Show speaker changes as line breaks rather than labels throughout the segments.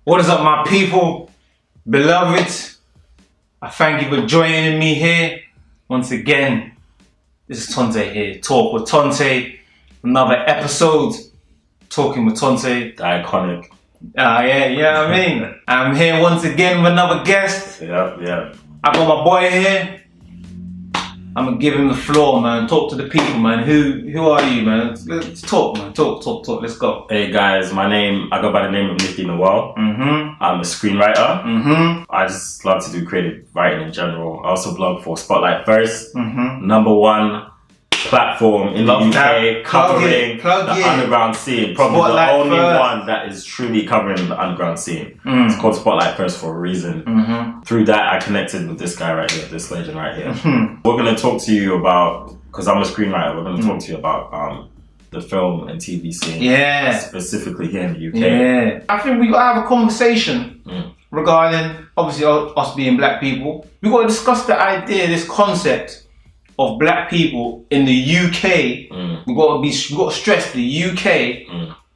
What is up, my people, beloved? I thank you for joining me here once again. This is Tonte here, Talk with Tonte. Another episode, Talking with Tonte.
The iconic.
I mean, I'm here once again with another guest.
Yeah.
I got my boy here. I'm gonna give him the floor, man. Talk to the people, man. Who are you, man? Let's talk, man. Talk. Let's go.
Hey guys, I go by the name of Nifty Noel. I'm a screenwriter. I just love to do creative writing in general. I also blog for Spotlight First, #1 platform in the UK covering the underground scene. Probably
Spotlight
the only
First.
one that is truly covering the underground scene. It's called Spotlight First for a reason. Through that, I connected with this guy right here, this legend right here. We're going to talk to you about, because I'm a screenwriter, we're going to talk to you about the film and TV scene, specifically here in the UK.
Yeah. I think we got to have a conversation regarding, obviously, us being black people. We got to discuss the idea, this concept of black people in the UK. We got to stress the UK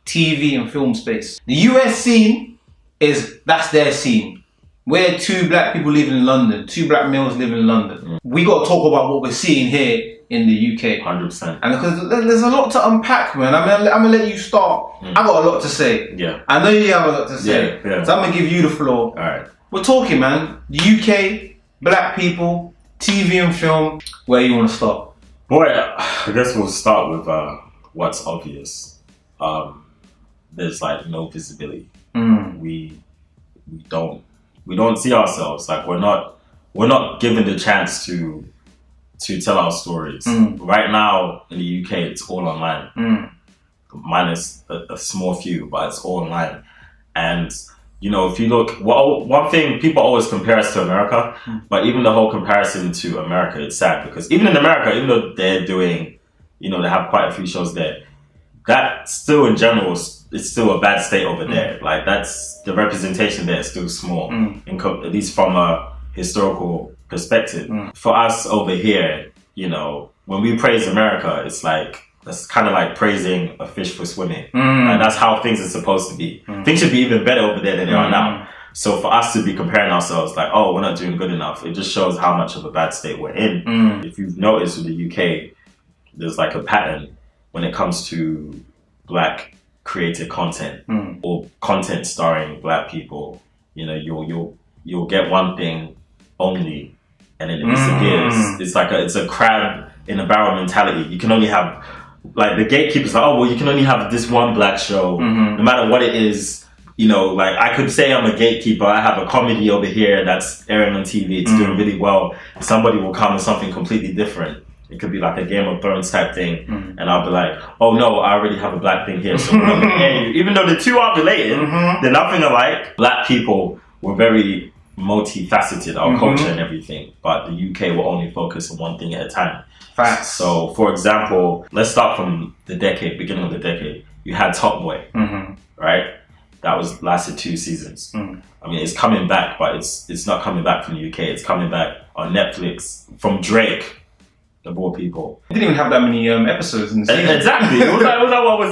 TV and film space. The US scene that's their scene. We're two black people living in London, two black males living in London. We got to talk about what we're seeing here in the UK.
100%.
And because there's a lot to unpack, man. I'm gonna let you start. I got a lot to say.
Yeah.
I know you have a lot to say.
Yeah.
So I'm gonna give you the floor.
Alright.
We're talking, man. The UK, black people, TV and film. Where you want to start?
Boy, I guess we'll start with what's obvious. There's like no visibility. We don't see ourselves, like we're not given the chance to tell our stories. Right now in the UK, it's all online, minus a small few, but it's all online. And you know, if you look, one thing, people always compare us to America, but even the whole comparison to America, it's sad because even in America, even though they're doing, you know, they have quite a few shows there, that still in general, it's still a bad state over there. Like that's, the representation there is still small, at least from a historical perspective. For us over here, you know, when we praise America, it's like, that's kind of like praising a fish for swimming. And that's how things are supposed to be. Things should be even better over there than they are now. So for us to be comparing ourselves like, oh, we're not doing good enough, it just shows how much of a bad state we're in. If you've noticed with the UK, there's like a pattern when it comes to black created content or content starring black people. You know, you'll get one thing only and then it disappears. It's a crab in a barrel mentality. You can only have, like the gatekeepers like, oh well, you can only have this one black show, no matter what it is. You know, like I could say I'm a gatekeeper, I have a comedy over here that's airing on TV, it's doing really well. Somebody will come with something completely different. It could be like a Game of Thrones type thing, and I'll be like, oh no, I already have a black thing here, so we're not gonna air you. Even though the two are related, they're nothing alike. Black people were very multifaceted, our culture and everything, but the UK will only focus on one thing at a time.
Facts.
So, for example, let's start from the beginning of the decade. You had Topboy, right? That lasted 2 seasons. I mean, it's coming back, but it's not coming back from the UK. It's coming back on Netflix from Drake, of all people.
It didn't even have that many episodes in the season.
Exactly. It was it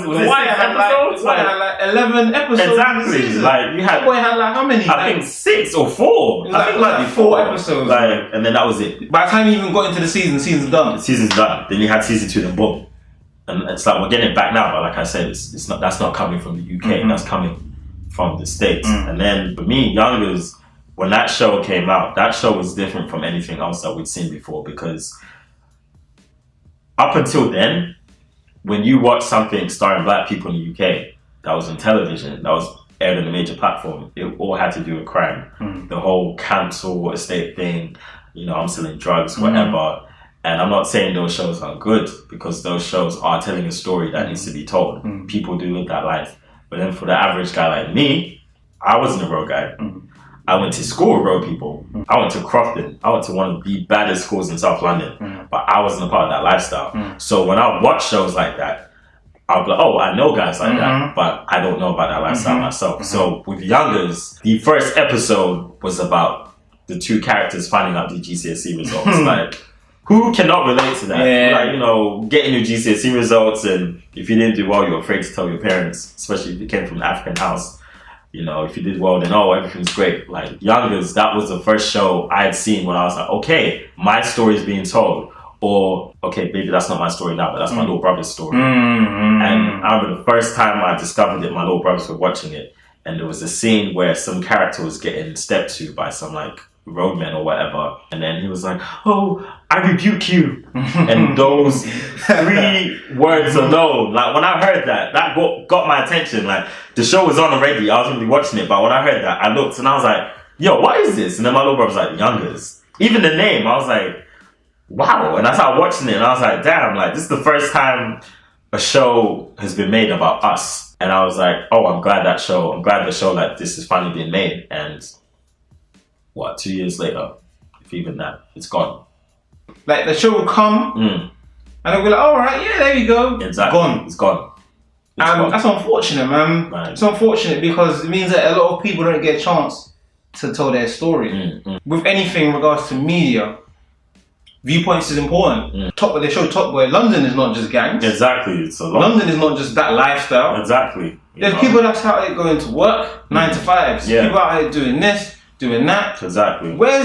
6 episodes?
Like 11 episodes.
Exactly.
In the season.
Like you had.
Boy had like how many?
I think 6 or 4.
I think like 4 episodes.
Like, and then that was it.
By the time you even got into the season's done.
The season's done. Then you had season 2, then boom. And it's like we're getting it back now, but like I said, that's not coming from the UK. That's coming from the States. And then for me, youngers, when that show came out, that show was different from anything else that we'd seen before, because up until then, when you watch something starring black people in the UK that was on television, that was aired on a major platform, it all had to do with crime. The whole council estate thing, you know, I'm selling drugs, whatever. And I'm not saying those shows are good, because those shows are telling a story that needs to be told. People do live that life. But then for the average guy like me, I wasn't a road guy. I went to school with road people. I went to Crofton. I went to one of the baddest schools in South London. But I wasn't a part of that lifestyle. So when I watch shows like that, I'll be like, oh, I know guys like that, but I don't know about that lifestyle myself. So with youngers, the first episode was about the 2 characters finding out the GCSE results. Like, who cannot relate to that?
Yeah.
Like, you know, getting your GCSE results, and if you didn't do well, you're afraid to tell your parents, especially if you came from an African house. You know, if you did well, then everything's great. Like Youngers, that was the first show I had seen when I was like, okay, my story is being told. Or, okay, maybe that's not my story now, but that's my little brother's story. And I remember the first time I discovered it, my little brothers were watching it, and there was a scene where some character was getting stepped to by some like roadmen or whatever, and then he was like, "Oh, I rebuke you," and those 3 words alone, like when I heard that got my attention. Like the show was on already, I was really watching it, but when I heard that, I looked and I was like, "Yo, what is this?" And then my little brother was like, "Youngers." Even the name, I was like, wow. And I started watching it and I was like, damn, like this is the first time a show has been made about us. And I was like, oh, I'm glad the show like this is finally being made. And 2 years later, if even that, it's gone.
Like the show will come and they'll be like, all right, yeah, there you go.
Exactly. It's gone.
And that's unfortunate, man. Right. It's unfortunate because it means that a lot of people don't get a chance to tell their story. With anything in regards to media, viewpoints is important. They show Topboy. London is not just gangs.
Exactly. It's a lot.
London is not just that lifestyle.
Exactly.
There's people that's out there going to work 9 to 5.
Yeah.
People out there doing this, doing that.
Exactly.
Where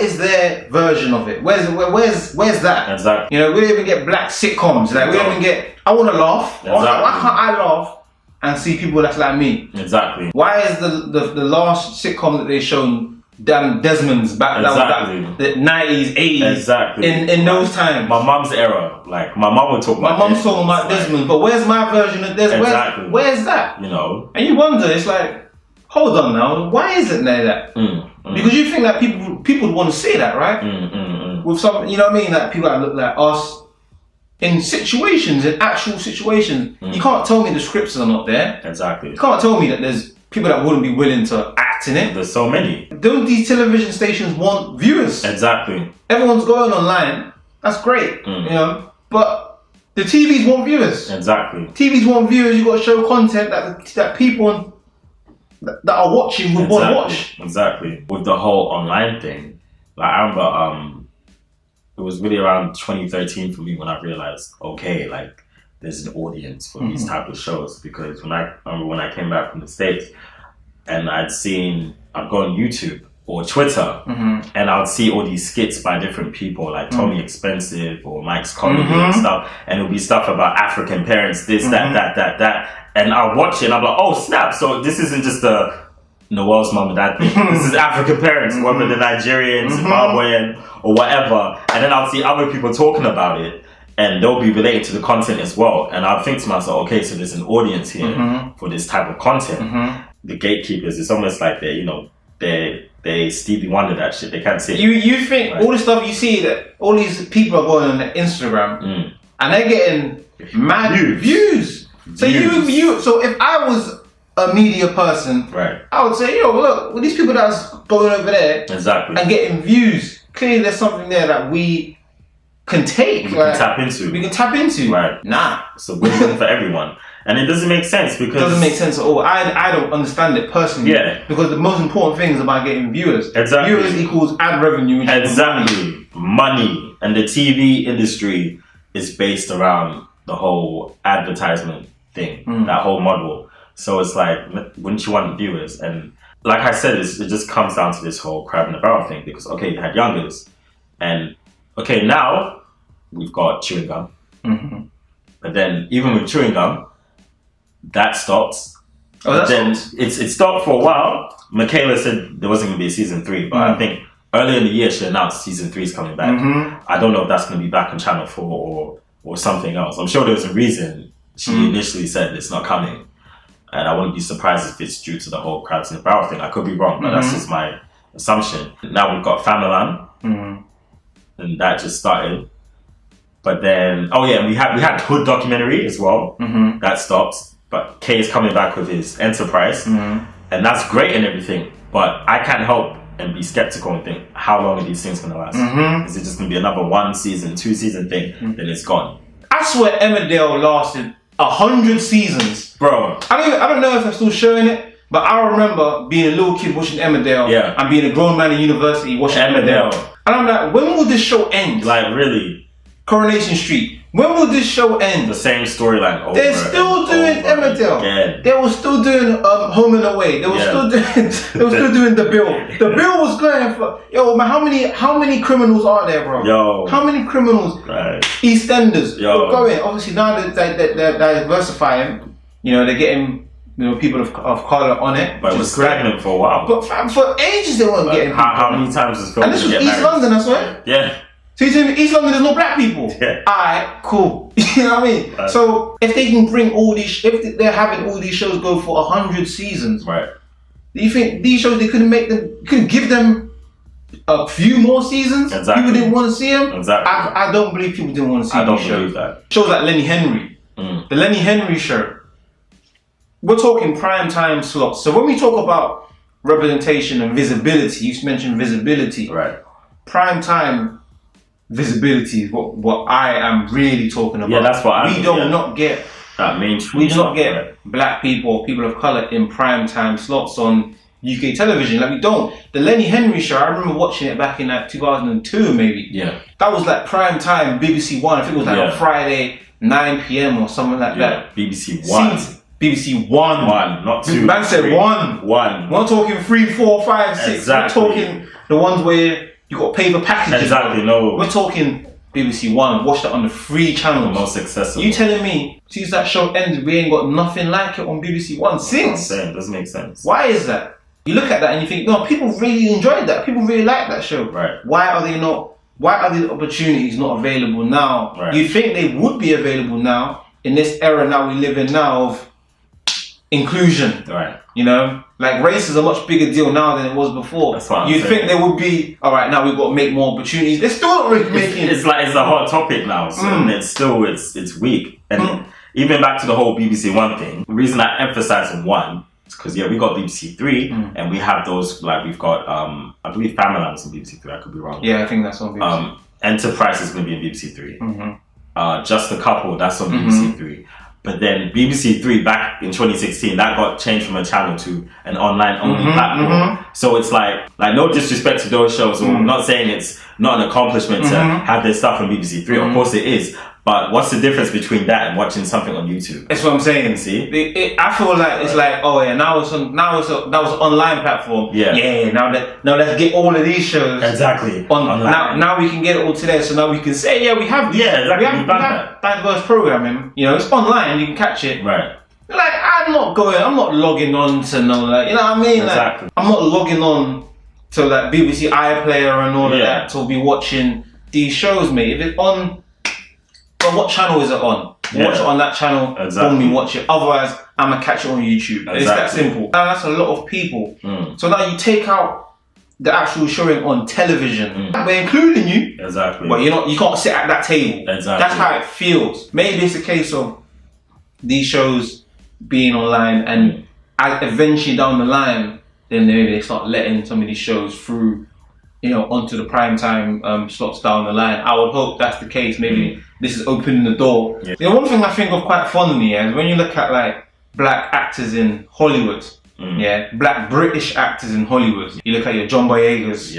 is their version of it? Where's that?
Exactly.
You know, we don't even get black sitcoms. Like we don't even get. I want to laugh.
Exactly.
Why can't I laugh and see people that's like me?
Exactly.
Why is the last sitcom that they shown? Damn Desmond's back,
exactly.
That was the 90s, 80s.
Exactly.
In those times.
My mum's era. Like, my mum would talk about
my mum's talking about Desmond, but where's my version of Desmond?
Exactly.
Where's that?
You know?
And you wonder, it's like, hold on now, why isn't there that? Because you think that people would want to say that, right? With some, you know what I mean? Like people that look like us. In situations, in actual situations, you can't tell me the scripts are not there.
Exactly.
You can't tell me that there's people that wouldn't be willing to act in it.
There's so many.
Don't these television stations want viewers?
Exactly.
Everyone's going online. That's great, you know. But the TVs want viewers.
Exactly.
TVs want viewers. You got to show content that people that are watching would want to watch.
Exactly. With the whole online thing, like I remember, it was really around 2013 for me when I realized, okay, like there's an audience for these type of shows. Because when I came back from the States and I'd go on YouTube or Twitter and I'd see all these skits by different people like Tony Expensive or Mike's Comedy and stuff, and it'll be stuff about African parents, this, that, and I'll watch it and I'm like, oh snap, so this isn't just a Noel's mom and dad thing. This is African parents, whether they're Nigerian, Zimbabwean, or whatever. And then I'll see other people talking about it, and they'll be related to the content as well. And I'll think to myself, okay, so there's an audience here for this type of content. The gatekeepers, it's almost like they Stevie Wonder that shit. They can't see it.
You think all the stuff you see that all these people are going on Instagram and they're getting mad views. So so if I was a media person,
right,
I would say, yo, look, these people that's going over there and getting views, clearly there's something there that we can take.
We can tap into.
We can tap into.
Right.
Nah.
So win-win for everyone. And it doesn't make sense because...
It doesn't make sense at all. I don't understand it personally.
Yeah.
Because the most important thing is about getting viewers.
Exactly.
Viewers equals ad revenue.
Exactly. Money. And the TV industry is based around the whole advertisement thing. That whole model. So it's like, wouldn't you want viewers? And like I said, it just comes down to this whole crab in the barrel thing. Because, okay, you had Youngers. And, okay, now we've got chewing gum. But then, even with chewing gum, that stopped. Then it stopped for a while. Michaela said there wasn't going to be a season 3, but I think earlier in the year she announced season 3 is coming back. I don't know if that's going to be back on Channel 4 or something else. I'm sure there's a reason she initially said it's not coming. And I wouldn't be surprised if it's due to the whole crabs in the barrel thing. I could be wrong, but that's just my assumption. Now we've got Famalan, and that just started. But then, we had Hood documentary as well. That stopped. But Kay is coming back with his Enterprise, and that's great and everything. But I can't help and be skeptical and think, how long are these things going to last? Is it just going to be another 1 season, 2 season thing? Then it's gone. I
swear Emmerdale lasted 100 seasons,
bro.
I don't know if they're still showing it, but I remember being a little kid watching Emmerdale,
and
being a grown man in university watching Emmerdale. And I'm like, when will this show end?
Like, really?
Coronation Street. When will this show end?
The same storyline over.
They're still doing Emmerdale. They were still doing Home and Away. They were still doing The Bill. The Bill was going for man. How many criminals are there, bro?
Yo.
How many criminals?
Right.
EastEnders. Yo. Going. Obviously now they're diversifying. You know, they're getting people of color on it.
But it was stagnant for a while.
But for ages they weren't getting.
How many times was filmed?
And this was East London, I swear.
Yeah.
So you tell me East London there's no black people?
Yeah.
Alright, cool. You know what I mean?
Right.
So if they can bring all these, if they're having all these shows go for 100 seasons,
right?
Do you think these shows they couldn't give them a few more seasons?
Exactly.
People didn't want to see them.
Exactly.
I don't believe people didn't want to see
these
shows.
Believe that.
Shows like Lenny Henry, the Lenny Henry show. We're talking prime time slots. So when we talk about representation and visibility, you mentioned visibility,
right?
Prime time. Visibility is what I am really talking about.
Yeah, that's what I
mean. We do not get
that mainstream.
We do not get black people or people of colour in prime time slots on UK television. Like we don't. The Lenny Henry show, I remember watching it back in like 2002 maybe.
Yeah.
That was like prime time BBC One. I think it was like on Friday 9 PM or something like that.
BBC One.
BBC One.
Not 2.
Man said 1.
One.
We're not talking 3, 4, 5, 6.
Exactly.
We're talking the ones where you got paper packages.
Exactly, no.
We're talking BBC One. Watch that on the free channels.
The most accessible.
You telling me since that show ended, we ain't got nothing like it on BBC One since?
Doesn't make sense.
Why is that? You look at that and you think, no, people really enjoyed that. People really like that show.
Right.
Why are the opportunities not available now?
Right.
You think they would be available now in this era now we live in now of inclusion.
Right.
You know? Like race is a much bigger deal now than it was before.
That's what I'm
You'd
saying.
think there would be, alright, now we've got to make more opportunities. They're still not really making
it's like it's a hot topic now, so it's still it's weak. And even back to the whole BBC One thing, the reason I emphasize on One is because we got BBC Three and we have those like we've got I believe Family Land's on BBC Three, I could be wrong.
Yeah, I think that's on BBC.
Enterprise is gonna be on BBC Three. Just a Couple, that's on BBC Three. But then BBC Three back in 2016, that got changed from a channel to an online only platform. So it's like no disrespect to those shows, or not saying it's not an accomplishment to have their stuff on BBC Three. Of course it is. But what's the difference between that and watching something on YouTube?
That's what I'm saying.
See,
I feel like it's like, oh yeah, now it's an online platform.
Yeah.
Now let's get all of these shows
exactly
online. Now we can get it all today. So now we can say, we have diverse programming. You know, it's online. You can catch it.
Right.
Like I'm not logging on to you know what I mean?
Exactly.
Like, I'm not logging on to like BBC iPlayer and all of that to be watching these shows, mate. If it's on, well, what channel is it on? Watch it on that channel.
Exactly.
Me watch it. Otherwise, I'm gonna catch it on YouTube. Exactly. It's that simple. Now that's a lot of people. So now you take out the actual showing on television. We're including you.
Exactly.
But you can't sit at that table.
Exactly.
That's how it feels. Maybe it's a case of these shows being online and eventually down the line, then maybe they start letting some of these shows through, onto the prime time slots down the line. I would hope that's the case. Maybe this is opening the door. Yeah. One thing I think of quite fondly is when you look at like black actors in Hollywood, black British actors in Hollywood. You look at your John Boyegas,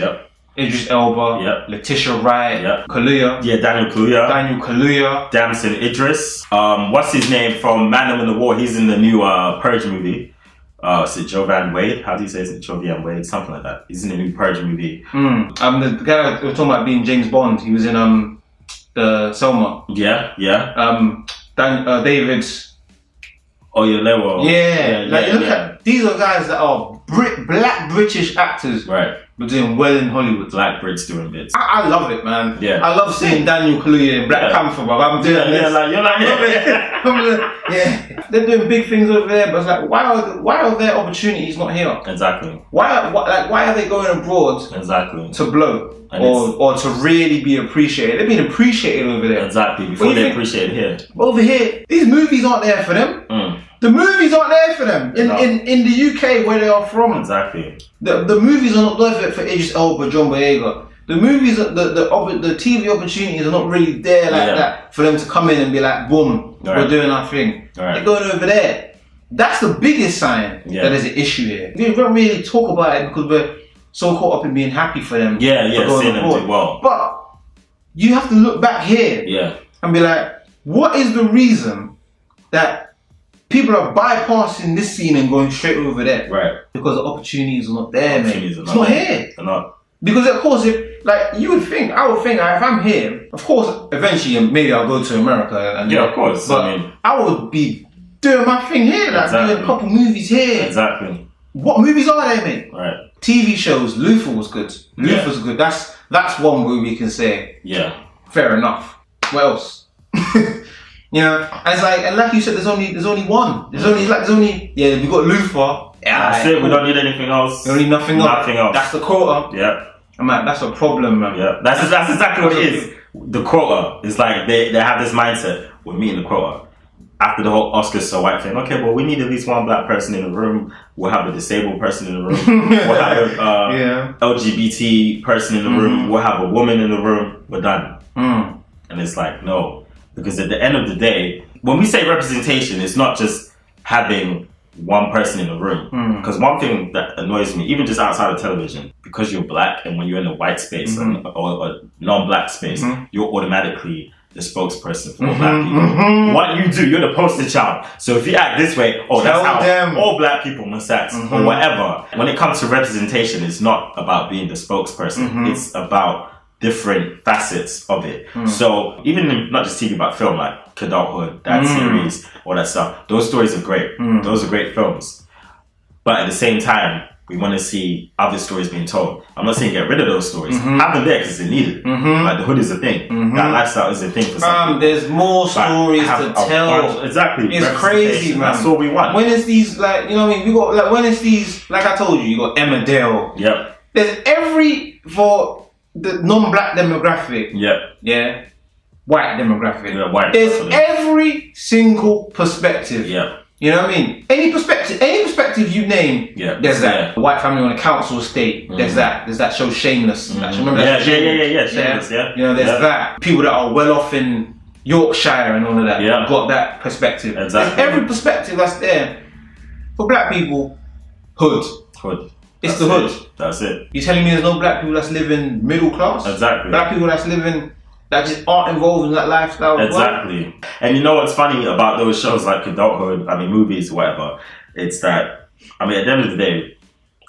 Idris Elba, Letitia Wright, Kaluuya.
Yeah, Daniel Kaluuya. Damson Idris. What's his name from Man in the War? He's in the new Purge movie. Is it Jovan Wade? How do you say it? Jovan Wade? Something like that. He's in the new Purge movie.
The guy we were talking about being James Bond. He was in the Selma. David.
Oyelewo.
These are guys that are black British actors.
Right.
But doing well in Hollywood.
Black Brits doing bits.
I love it, man.
Yeah.
I love seeing Daniel Kaluuya in Black Panther, bro. I'm doing this. They're doing big things over there, but it's like, why are their opportunities not here?
Exactly.
Why are they going abroad?
Exactly.
To blow or to really be appreciated? They're being appreciated over there.
Exactly. Before they appreciate here.
Over here, these movies aren't there for them. The movies aren't there for them in the UK where they are from.
Exactly.
The movies are not there for Idris Elba, John Boyega. The movies, the TV opportunities are not really there like that for them to come in and be like, boom, we're doing our thing. They're going over there. That's the biggest sign that there's an issue here. We don't really talk about it because we're so caught up in being happy for them.
Seeing them do well.
But you have to look back here and be like, what is the reason that people are bypassing this scene and going straight over there?
Right.
Because the opportunities are not there, mate. It's not here.
They're not.
Because of course, if like you would think, I would think, if I'm here, of course, eventually maybe I'll go to America. And,
of course.
But I would be doing my thing here, like doing a couple movies here.
Exactly.
What movies are there, mate?
Right.
TV shows. Luther was good. Luther's good. That's one movie we can say.
Yeah.
Fair enough. What else? You know, and like you said, there's only one. There's only we got Luther. Yeah,
that's it. We don't need anything else.
We don't need nothing else. That's the quota.
Yeah.
Man, that's a problem, man.
Yeah. That's exactly what it is. The quota is like they have this mindset. We're meeting the quota. After the whole Oscars so white thing, okay, well, we need at least one black person in the room. We'll have a disabled person in the room. We'll have a LGBT person in the room. We'll have a woman in the room. We're done. And it's like, no. Because at the end of the day, when we say representation, it's not just having one person in the room. Because one thing that annoys me, even just outside of television, because you're black and when you're in a white space or non-black space, you're automatically the spokesperson for all black people. What you do, you're the poster child. So if you act this way, that's how all black people must act, or whatever. When it comes to representation, it's not about being the spokesperson. It's about different facets of it. So even not just TV, but film, like Kidulthood, that series, all that stuff, those stories are great. Those are great films. But at the same time, we want to see other stories being told. I'm not saying get rid of those stories. Have them there because they're needed. Like the hood is a thing. That lifestyle is a thing for some people.
There's more stories to tell.
Exactly.
It's crazy, man.
That's all we want.
When is these, like, you know what I mean? We got, like, when is these, like I told you, you got Emmerdale.
Yep.
There's for the non-black demographic.
Yep.
Yeah. White demographic.
Yeah, white.
There's every single perspective.
Yep.
You know what I mean? Any perspective you name, there's that. White family on a council estate, there's that. There's that show Shameless. Remember that?
Shameless,
You know, there's that. People that are well off in Yorkshire and all of that, got that perspective.
Exactly.
There's every perspective that's there. For black people, hood. It's the hood.
That's it.
You're telling me there's no black people that's living middle class?
Exactly.
Black people that's living, that just aren't involved in that lifestyle.
Exactly. And you know what's funny about those shows like Kidulthood, movies, whatever, it's that, at the end of the day,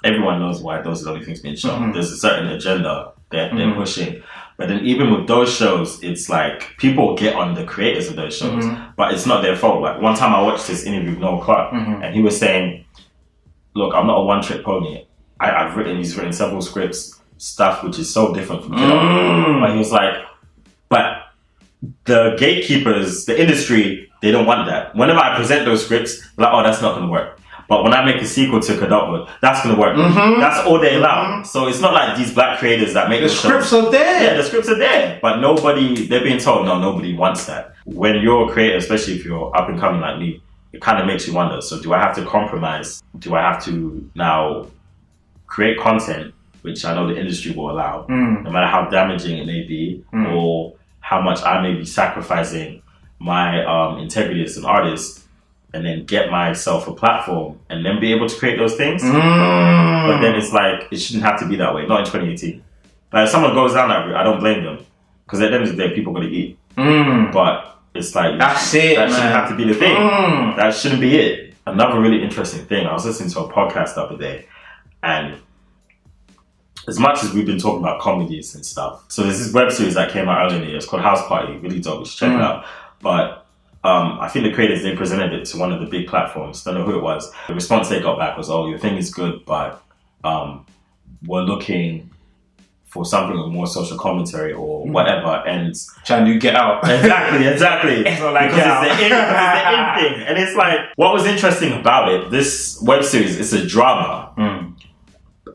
everyone knows why those are the only things being shown. There's a certain agenda that they're pushing. But then even with those shows, it's like, people get on the creators of those shows, but it's not their fault. Like, one time I watched this interview with Noel Clark, and he was saying, look, I'm not a one-trick pony. He's written several scripts, stuff which is so different from Kidulthood. But he was like, but the gatekeepers, the industry, they don't want that. Whenever I present those scripts, they're like, oh, that's not going to work. But when I make a sequel to Kidulthood, that's going to work. That's all they allow. So it's not like these black creators that make the
scripts are there.
Yeah, the scripts are there. But they're being told, no, nobody wants that. When you're a creator, especially if you're up and coming like me, it kind of makes you wonder, so do I have to compromise? Do I have to now create content, which I know the industry will allow, no matter how damaging it may be, or how much I may be sacrificing my integrity as an artist, and then get myself a platform, and then be able to create those things? But then it's like, it shouldn't have to be that way, not in 2018. But if someone goes down that route, I don't blame them, because at the end of the day, people got to eat. But it's like,
that's it,
that shouldn't have to be the thing. That shouldn't be it. Another really interesting thing, I was listening to a podcast the other day, and as much as we've been talking about comedies and stuff, so there's this web series that came out earlier in the year. It's called House Party. Really dope. You should check it out. But I think the creators, they presented it to one of the big platforms. Don't know who it was. The response they got back was, "Oh, your thing is good, but we're looking for something with more social commentary or whatever." And
trying to get out.
Exactly.
It's not like
because it's the in thing. And it's like, what was interesting about it, this web series, it's a drama.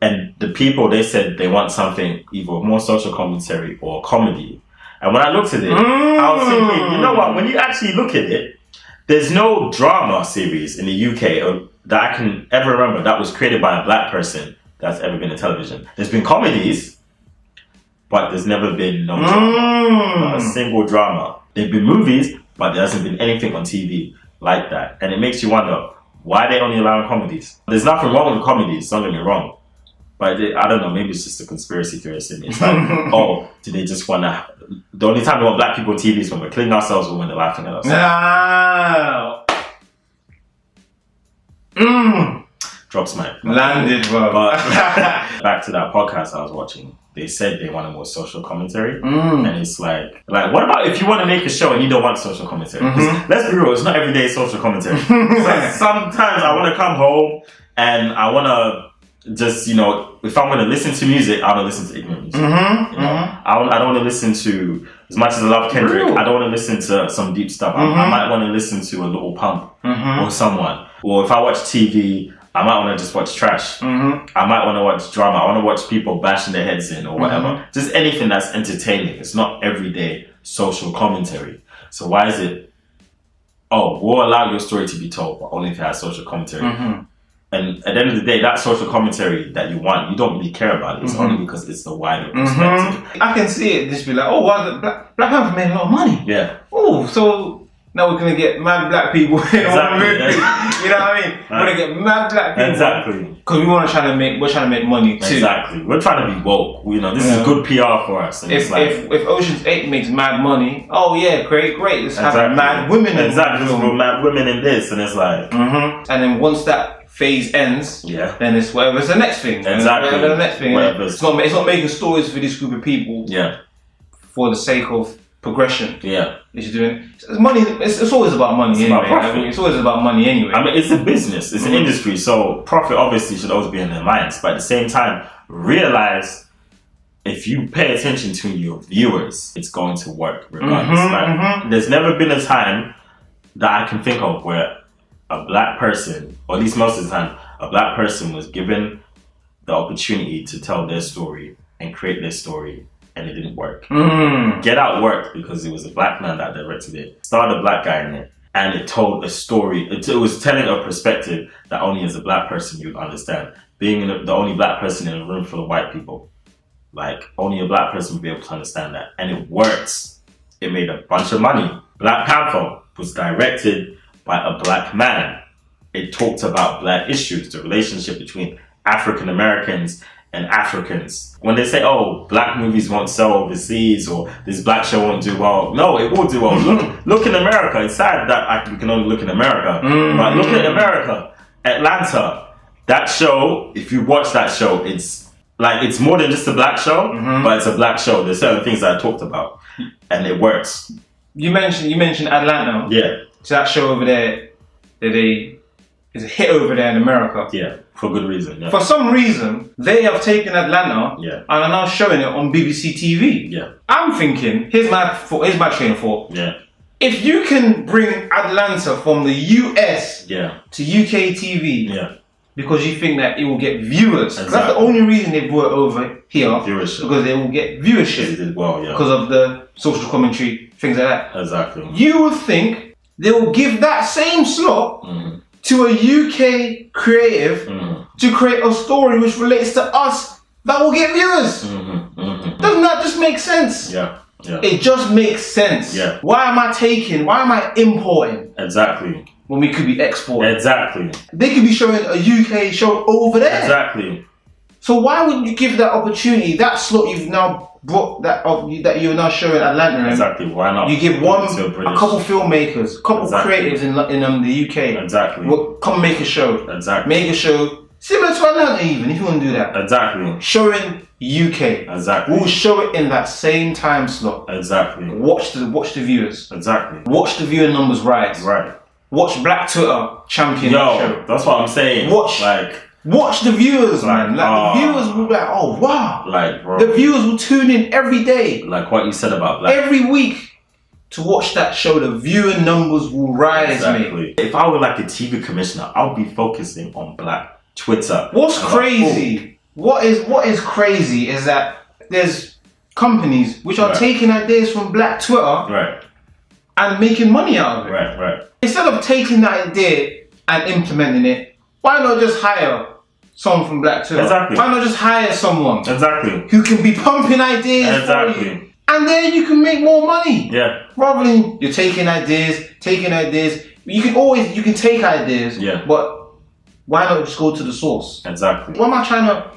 And the people, they said they want something either more social commentary or comedy. And when I looked at it, I was thinking, you know what? When you actually look at it, there's no drama series in the UK that I can ever remember that was created by a black person that's ever been in television. There's been comedies, but there's never been no drama. Not a single drama. There've been movies, but there hasn't been anything on TV like that. And it makes you wonder, why are they only allowing comedies? There's nothing wrong with comedies, don't get me wrong. But I don't know, maybe it's just a conspiracy theorist in me. It's like, oh, do they just want to... The only time we want black people on TV is when we're killing ourselves or when they're laughing at us. Drops mic.
Landed, bro.
But back to that podcast I was watching. They said they wanted more social commentary. And it's like, what about if you want to make a show and you don't want social commentary? Because let's be real, it's not every day social commentary. Sometimes I want to come home and I want to just, you know, if I'm going to listen to music, I don't listen to ignorant music. You know? I don't want to listen to, as much as I love Kendrick, I don't want to listen to some deep stuff. I might want to listen to a Little Pump or someone. Or if I watch TV, I might want to just watch trash. I might want to watch drama. I want to watch people bashing their heads in or whatever. Just anything that's entertaining. It's not everyday social commentary. So why is it, oh, we'll allow your story to be told, but only if it has social commentary. And at the end of the day, that social commentary that you want, you don't really care about it. It's only because it's the wider perspective.
I can see it just be like, oh, well, Black Panther made a lot of money.
Yeah.
Oh, so now we're going to get mad black people in one movie. You know what I mean? We're going to get mad black people.
Exactly.
Because we're trying to make money too.
Exactly. We're trying to be woke. You know, this is good PR for us. And
if Ocean's 8 makes mad money, oh yeah, great. Let's have mad women in
mad women in this. And it's like...
And then once that phase ends, then it's whatever's the next thing.
Exactly.
The next thing. It's not making stories for this group of people. For the sake of progression. It's doing money. It's always about money anyway. It's always about money anyway.
I mean, it's a business. It's an industry. So profit obviously should always be in their minds. But at the same time, realize if you pay attention to your viewers, it's going to work regardless. There's never been a time that I can think of where a black person, or at least most of the time, a black person was given the opportunity to tell their story and create their story, and it didn't work. Get Out worked because it was a black man that directed it, starred a black guy in it, and it told a story. It was telling a perspective that only as a black person you'd understand. Being the only black person in a room full of white people, like only a black person would be able to understand that, and it worked. It made a bunch of money. Black Panther was directed by a black man. It talked about black issues, the relationship between African Americans and Africans. When they say, oh, black movies won't sell overseas or this black show won't do well, no, it will do well. Look in America. It's sad that we can only look in America, but look at America, Atlanta. That show, if you watch that show, it's more than just a black show, but it's a black show. There's certain things that I talked about, and it works.
You mentioned Atlanta.
Yeah.
So that show over there, is a hit over there in America.
Yeah, for good reason. Yeah.
For some reason, they have taken Atlanta and are now showing it on BBC TV.
Yeah.
I'm thinking, here's my train of thought.
Yeah.
If you can bring Atlanta from the US to UK TV, because you think that it will get viewers, that's the only reason they brought it over here. Viewership. Because they will get viewership.
They did well,
because of the social commentary, things like that.
Exactly.
You would think they will give that same slot to a UK creative to create a story which relates to us that will get viewers. Doesn't that just make sense?
Yeah.
It just makes sense.
Yeah.
Why am I importing?
Exactly.
When we could be exporting.
Exactly.
They could be showing a UK show over there.
Exactly.
So why wouldn't you give that opportunity, that slot you've now brought that you're now showing Atlanta?
Exactly. Why not?
You give a couple filmmakers, a couple creatives in the UK.
Exactly.
Come make a show.
Exactly.
Make a show similar to Atlanta, even if you want to do that.
Exactly.
Showing UK.
Exactly.
We'll show it in that same time slot.
Exactly.
Watch the viewers.
Exactly.
Watch the viewing numbers rise.
Right.
Watch Black Twitter champion that show.
That's what I'm saying.
Watch the viewers, man. The viewers will be like, oh wow.
Bro.
The viewers will tune in every day.
Like what you said about Black.
Every week to watch that show, the viewing numbers will rise, mate.
If I were like a TV commissioner, I would be focusing on Black Twitter.
What's crazy? What is crazy is that there's companies which are taking ideas from Black Twitter and making money out of it.
Right.
Instead of taking that idea and implementing it, why not just hire someone from Black Twitter?
Exactly.
Why not just hire someone
exactly
who can be pumping ideas for you, and then you can make more money?
Yeah.
Rather than you're taking ideas. You can take ideas.
Yeah.
But why not just go to the source?
Exactly.
What am I trying to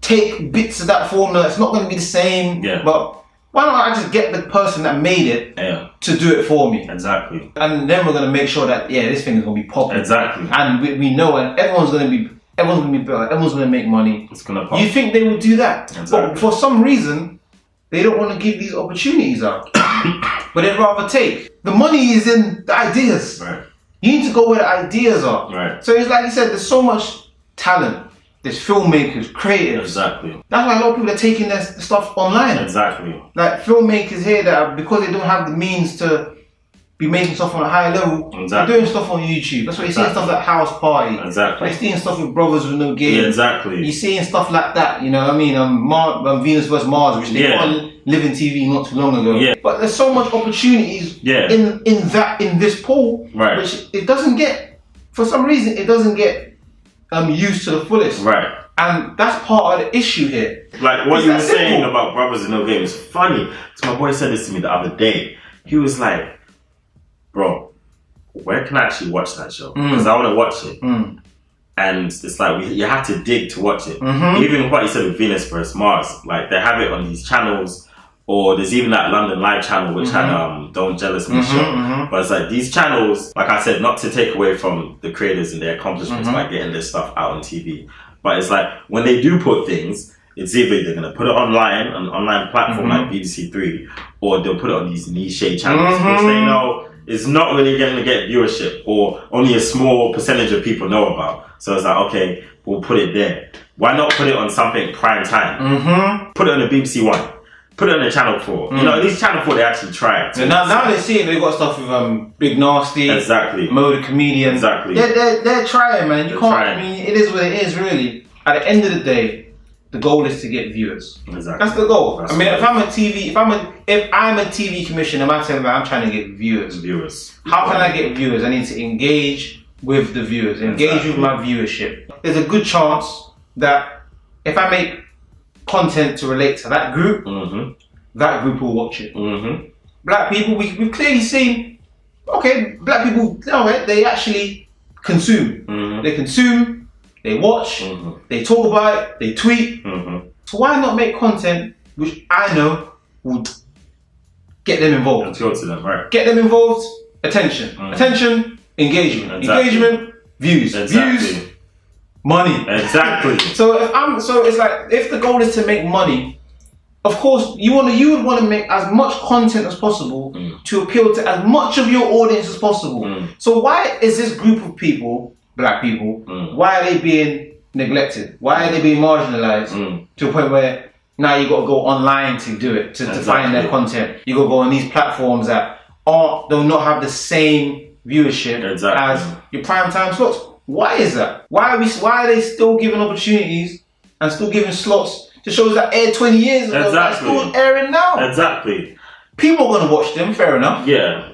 take bits of that formula. It's not going to be the same.
Yeah.
But why don't I just get the person that made it to do it for me?
Exactly.
And then we're going to make sure that this thing is going to be popping.
Exactly.
And we know, and everyone's going to be better. Everyone's going to make money.
It's going to pop.
You think they would do that?
Exactly.
But for some reason, they don't want to give these opportunities out. But they'd rather take. The money is in the ideas.
Right.
You need to go where the ideas are.
Right.
So it's like you said, there's so much talent. There's filmmakers, creatives.
Exactly.
That's why a lot of people are taking their stuff online.
Exactly.
Like filmmakers here that are, because they don't have the means to be making stuff on a higher level, they're doing stuff on YouTube. That's why you're seeing stuff like House Party.
Exactly.
You're seeing stuff with Brothers with No Game.
Yeah, exactly.
You're seeing stuff like that, you know what I mean? Venus vs Mars, which they put on Living TV not too long ago.
Yeah.
But there's so much opportunities in this pool, which it doesn't get, for some reason, it doesn't get used to the fullest.
Right.
And that's part of the issue here.
Like what you were saying about Brothers in No Game is funny. So my boy said this to me the other day. He was like, bro, where can I actually watch that show? Because I want to watch it. And it's like, you have to dig to watch it. Even what you said with Venus vs Mars, like they have it on these channels, or there's even that London Live channel which had Don't Jealous Me show. But it's like these channels, like I said, not to take away from the creators and their accomplishments by getting this stuff out on TV. But it's like, when they do put things, it's either they're going to put it online, on an online platform like BBC Three, or they'll put it on these niche channels, which they know is not really going to get viewership, or only a small percentage of people know about. So it's like, okay, we'll put it there. Why not put it on something prime time? Put it on the BBC One. Put it on the Channel 4. You know, at least Channel 4, they actually try it.
Now they see it, they've got stuff with Big Nasty, Mo the Comedian. They're trying, man. You can't, I mean, it is what it is, really. At the end of the day, the goal is to get viewers. That's the goal. I mean, if I'm a TV commissioner, I'm trying to get viewers. How can I get viewers? I need to engage with the viewers, engage with my viewership. There's a good chance that if I make content to relate to that group, that group will watch it. Black people, we've clearly seen, okay, black people, they actually consume. They consume, they watch, they talk about it, they tweet. So why not make content which I know would get them involved?
Appeal to them, right?
Get them involved, attention. Attention, engagement. Engagement, views. Views, money.
Exactly.
So it's like, if the goal is to make money, of course you would want to make as much content as possible to appeal to as much of your audience as possible. So why is this group of people, black people, why are they being neglected? Why are they being marginalized to a point where now you got to go online to do it, to find their content? You got to go on these platforms that do not have the same viewership as your prime time slots. Why is that? Why are they still giving opportunities and still giving slots to shows that aired 20 years ago that's still airing now?
Exactly.
People are going to watch them, fair enough.
Yeah.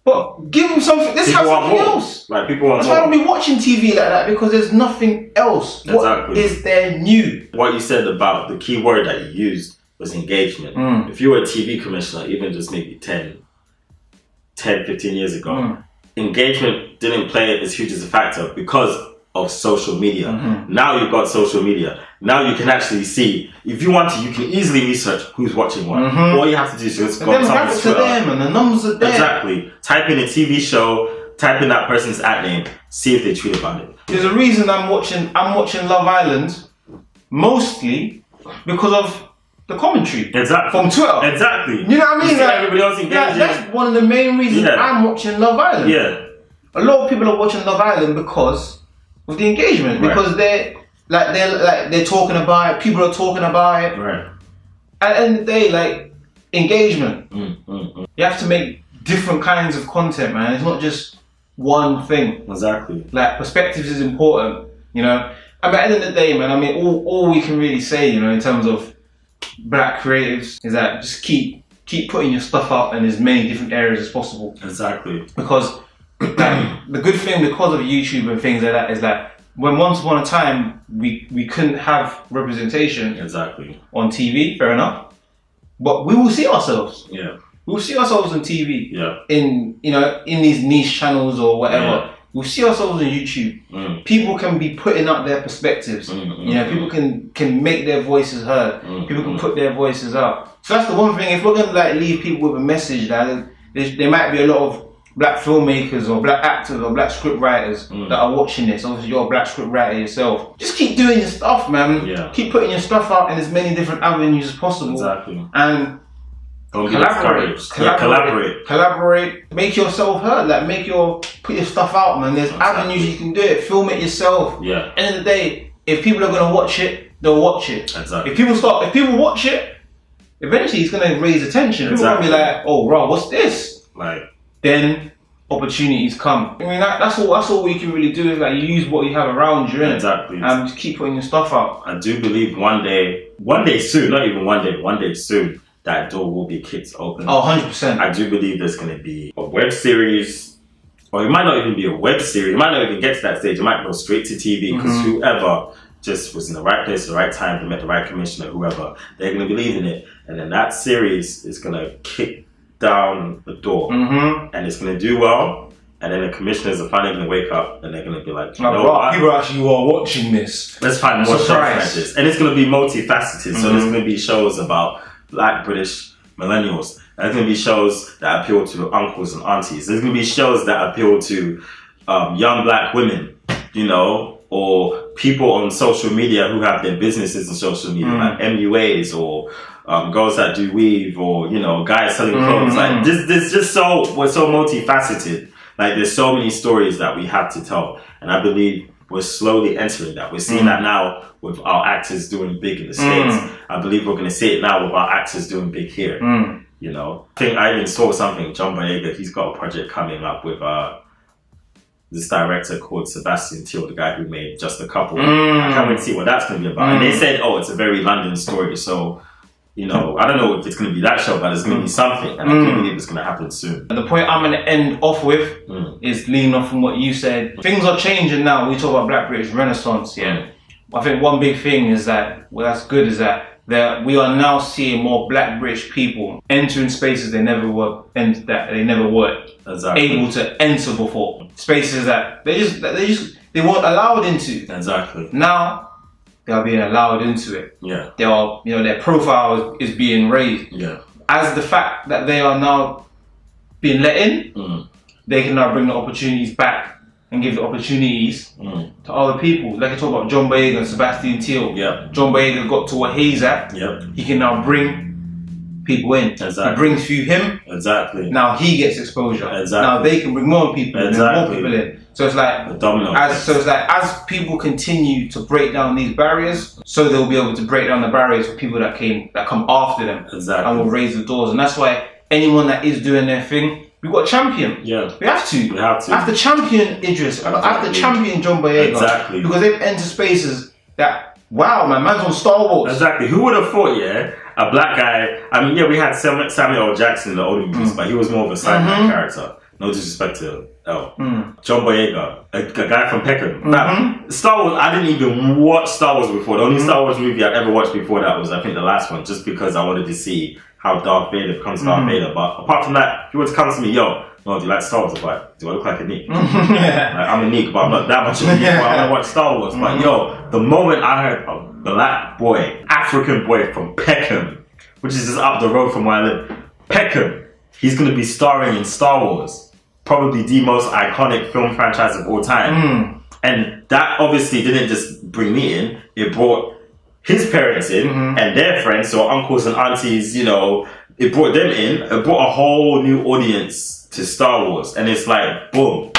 But give them something. Let's have something else.
Like, people want
That's why I don't be watching TV like that, because there's nothing else. What is there new?
What you said about the key word that you used was engagement. If you were a TV commissioner, even just maybe 10, 15 years ago, engagement didn't play as huge as a factor because of social media. Now you've got social media. Now you can actually see, if you want to, you can easily research who's watching what. All you have to do is just go on someone's Twitter.
Them and the numbers are there.
Exactly. Type in a TV show, type in that person's @name, see if they tweet about it.
There's a reason I'm watching Love Island, mostly because of the commentary. From Twitter.
Exactly.
You know what I mean?
Like, everybody else engaging.
That's one of the main reasons I'm watching Love Island. A lot of people are watching Love Island because of the engagement, because they're talking about it, people are talking about it. At the end of the day, like, engagement. You have to make different kinds of content, man. It's not just one thing.
Exactly.
Like, perspectives is important, you know. I mean, at the end of the day, man, I mean, all we can really say, you know, in terms of black creatives is that just keep putting your stuff up in as many different areas as possible.
Exactly.
Because the good thing, because of YouTube and things like that, is that when once upon a time we couldn't have representation on TV, fair enough, but we will see ourselves. We will see ourselves on TV. In these niche channels or whatever. we'll see ourselves on YouTube. People can be putting up their perspectives. You know, people can make their voices heard. People can put their voices out. So that's the one thing. If we're gonna like leave people with a message, that there might be a lot of black filmmakers or black actors or black scriptwriters that are watching this. Obviously, you're a black scriptwriter yourself. Just keep doing your stuff, man.
Yeah.
Keep putting your stuff out in as many different avenues as possible.
Exactly.
And
don't
collaborate. Make yourself heard. Like put your stuff out, man. There's avenues you can do it. Film it yourself.
Yeah.
End of the day, if people are gonna watch it, they'll watch it.
Exactly.
If people watch it, eventually it's gonna raise attention. People are gonna be like, oh, bro, what's this?
Like.
Then opportunities come. I mean, that's all we can really do is like use what you have around you, innit?
Exactly.
And just keep putting your stuff out.
I do believe one day soon, not even one day soon, that door will be kicked open.
Oh, 100%.
I do believe there's going to be a web series, or it might not even be a web series. It might not even get to that stage. It might go straight to TV because whoever just was in the right place at the right time, they met the right commissioner, whoever, they're going to believe in it. And then that series is going to kick down the door, and it's going to do well, and then the commissioners are finally going to wake up and they're going to be like, you know what?
People actually are watching this.
Let's find more shows like this. And it's going to be multifaceted. So there's going to be shows about black British millennials. There's going to be shows that appeal to uncles and aunties. There's going to be shows that appeal to young black women, you know, or people on social media who have their businesses on social media, like MUAs or girls that do weave, or you know, guys selling clothes. Like this just we're so multifaceted. Like there's so many stories that we have to tell, and I believe we're slowly entering that. We're seeing that now with our actors doing big in the States. I believe we're going to see it now with our actors doing big here. You know, I think I even saw something. John Boyega, he's got a project coming up with this director called Sebastian Teal, the guy who made Just a Couple. I can't wait to see what that's going to be about. And they said, oh, it's a very London story, so. You know, I don't know if it's going to be that show, but it's going to be something, and I do believe it's going to happen soon. And
the point I'm going to end off with is leaning off from what you said. Things are changing now. We talk about Black British Renaissance, I think one big thing is that, that's good, is that we are now seeing more Black British people entering spaces they never were able to enter before. Spaces that they weren't allowed into.
Exactly.
Now, they are being allowed into it.
Yeah.
They are, you know, their profile is being raised.
Yeah.
As the fact that they are now being let in, they can now bring the opportunities back and give the opportunities to other people. Like I talk about John Boyega and Sebastian Teal.
Yeah.
John Boyega got to what he's at.
Yep.
He can now bring people in.
Exactly.
He brings through him.
Exactly.
Now he gets exposure.
Exactly.
Now they can bring more people.
Exactly.
More people in. So it's like
a domino.
As people continue to break down these barriers, so they'll be able to break down the barriers for people that come after them.
Exactly.
And will raise the doors. And that's why anyone that is doing their thing, we've got to champion.
Yeah.
We have to. I have to champion Idris. I have to champion John Boyega.
Exactly.
Because they've entered spaces that, wow, man, man's on Star Wars.
Exactly. Who would have thought, a black guy, I mean, we had Samuel L. Jackson in the older movies, but he was more of a sideline character. No disrespect to L. John Boyega, a guy from Peckham. Now, Star Wars, I didn't even watch Star Wars before. The only Star Wars movie I've ever watched before that was, I think, the last one, just because I wanted to see how Darth Vader becomes Darth Vader. But apart from that, if you were to come to me, no, do you like Star Wars? Like, do I look like a Nick? Like, I'm a Nick, but I'm not that much of a Nick, but I want to watch Star Wars. But the moment I heard a black boy, African boy from Peckham, which is just up the road from where I live, Peckham, he's going to be starring in Star Wars. Probably the most iconic film franchise of all time. And that obviously didn't just bring me in, it brought his parents in and their friends, so uncles and aunties, you know, it brought them in, it brought a whole new audience to Star Wars. And it's like, boom.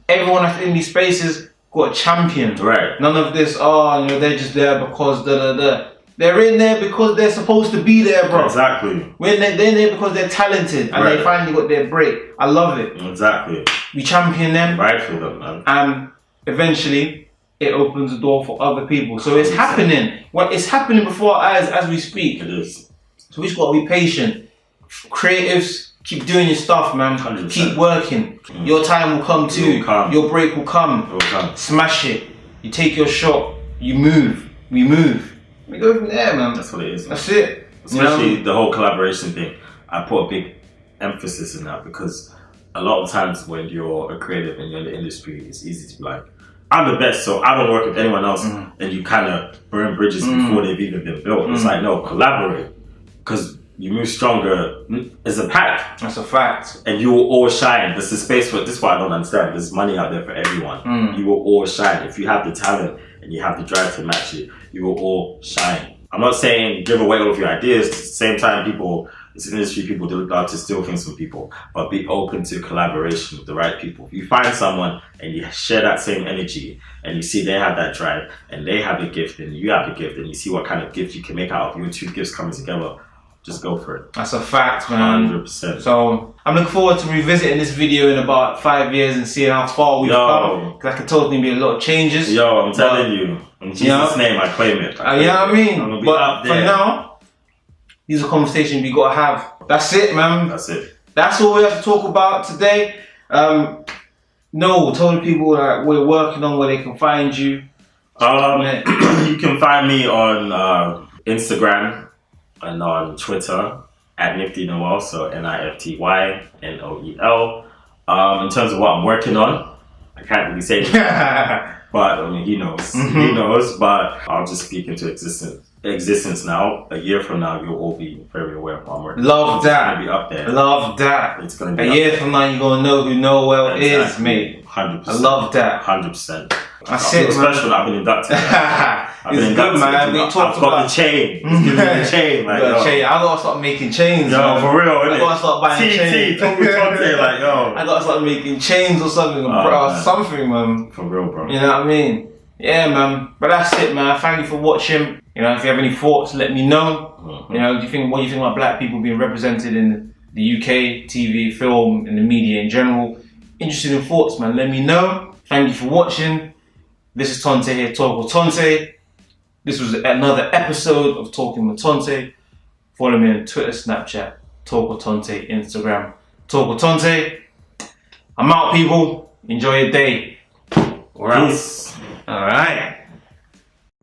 Everyone that's in these spaces got a champion.
Right.
None of this, they're just there because da-da-da. They're in there because they're supposed to be there, bro.
Exactly.
They're there because they're talented and they finally got their break. I love it.
Exactly.
We champion them.
Right for them, man.
And eventually, it opens the door for other people. So it's happening. Well, it's happening before our eyes as we speak.
It is.
So we just got to be patient. Creatives, keep doing your stuff, man.
100%.
Keep working. Your time will come too. Your break will come.
It will come.
Smash it. You take your shot. You move. We move. We go from there, man.
That's what it is, man.
That's it.
Especially the whole collaboration thing. I put a big emphasis in that because a lot of times when you're a creative and you're in the industry, it's easy to be like, I'm the best, so I don't work with anyone else. And you kind of burn bridges before they've even been built. It's like, no, collaborate. Because you move stronger as a pack.
That's a fact.
And you will all shine. There's a space for, this is what I don't understand. There's money out there for everyone. You will all shine. If you have the talent and you have the drive to match it, you will all shine. I'm not saying give away all of your ideas. At the same time, people, it's an industry, people do love to steal things from people, but be open to collaboration with the right people. If you find someone and you share that same energy and you see they have that drive and they have a gift and you have a gift and you see what kind of gift you can make out of your two gifts coming together, just go for it.
That's a fact, man.
100%.
So I'm looking forward to revisiting this video in about 5 years and seeing how far we've come. Because I could totally be a lot of changes.
Yo, I'm telling you. In Jesus' name, I claim it.
You know what I mean?
I'm gonna be
but
up there.
for now, these are conversations we gotta have. That's it, man.
That's it.
That's all we have to talk about today. No, tell the people that we're working on where they can find you.
You can find me on Instagram and on Twitter at Nifty Noel, so NIFTY NOEL. In terms of what I'm working on, I can't really say anything. But I mean, he knows. He knows. But I'll just speak into existence now. A year from now, you'll all be very aware of what I'm working on.
Love that.
It's gonna be up there.
Love that.
It's gonna be
a year from now, you're gonna know who Noel is, mate.
100%.
I love that.
100%.
That's it, man.
Special. I've been inducted.
It's good, man.
I've got the chain. Give me the chain. Like,
chain. I gotta start making chains.
Yo,
man.
for real.
I gotta start buying chains.
Like, yo.
I gotta start making chains or something, bro.
Man.
Something, man.
For real, bro.
You know what I mean? Yeah, man. But that's it, man. Thank you for watching. You know, if you have any thoughts, let me know. You know, what do you think about black people being represented in the UK, TV, film, and the media in general? Interested in thoughts, man. Let me know. Thank you for watching. This is Tonte here, Talk with Tonte. This was another episode of Talking with Tonte. Follow me on Twitter, Snapchat, Talk with Tonte, Instagram, Talk with Tonte. I'm out, people. Enjoy your day. We're out. All right.